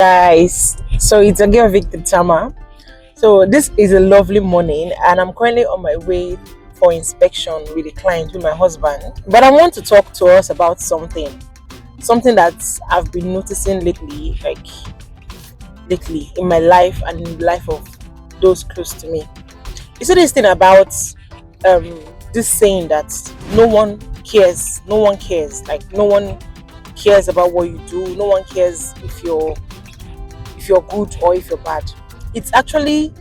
Guys, so it's a girl Victor Tama. So this is a lovely morning, and I'm currently on my way for inspection with a client with my husband. But I want to talk to us about something that I've been noticing lately in my life and in the life of those close to me. You see this thing about um this saying that no one cares, like no one cares about what you do, no one cares if you're good or if you're bad. It's actually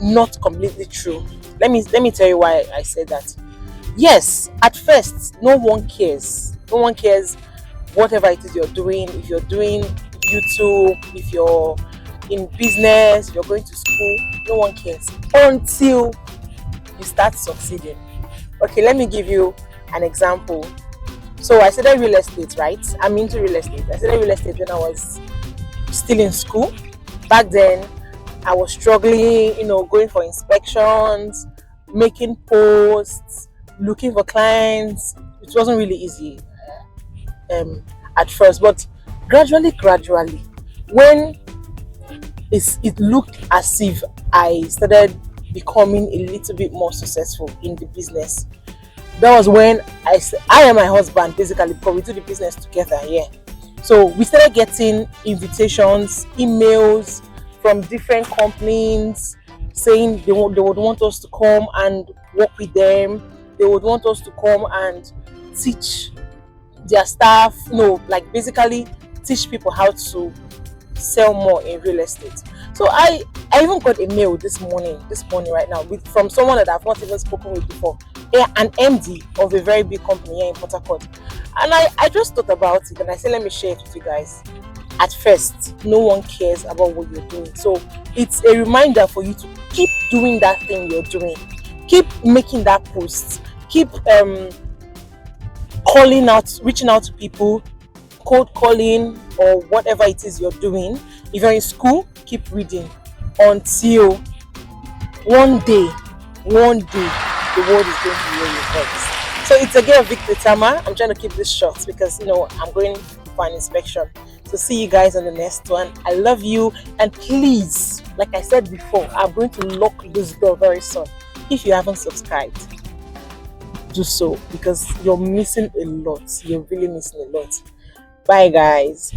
not completely true. Let me tell you why I said that. Yes, at first, no one cares. No one cares whatever it is you're doing. If you're doing YouTube, if you're in business, if you're going to school, no one cares until you start succeeding. Okay, let me give you an example. So I studied real estate, right? I'm into real estate. I studied real estate when I was still in school. Back then, I was struggling, going for inspections, making posts, looking for clients. It wasn't really easy at first, but gradually, when it looked as if I started becoming a little bit more successful in the business. That was when I and my husband basically, because we do the business together, yeah. So we started getting invitations, emails from different companies saying they would want us to come and work with them. They would want us to come and teach their staff, like basically teach people how to sell more in real estate. So I even got a mail this morning right now, from someone that I've not even spoken with before, an MD of a very big company here in Port Harcourt. And I just thought about it and I said, let me share it with you guys. At first, no one cares about what you're doing. So it's a reminder for you to keep doing that thing you're doing. Keep making that post. Keep calling out, reaching out to people, cold calling, or whatever it is you're doing. If you're in school, keep reading until one day, the world is going to hear your voice. So it's again Victor Tama. I'm trying to keep this short because I'm going for an inspection. So see you guys on the next one. I love you, and please, like I said before, I'm going to lock this door very soon. If you haven't subscribed, do so because you're missing a lot. You're really missing a lot. Bye, guys.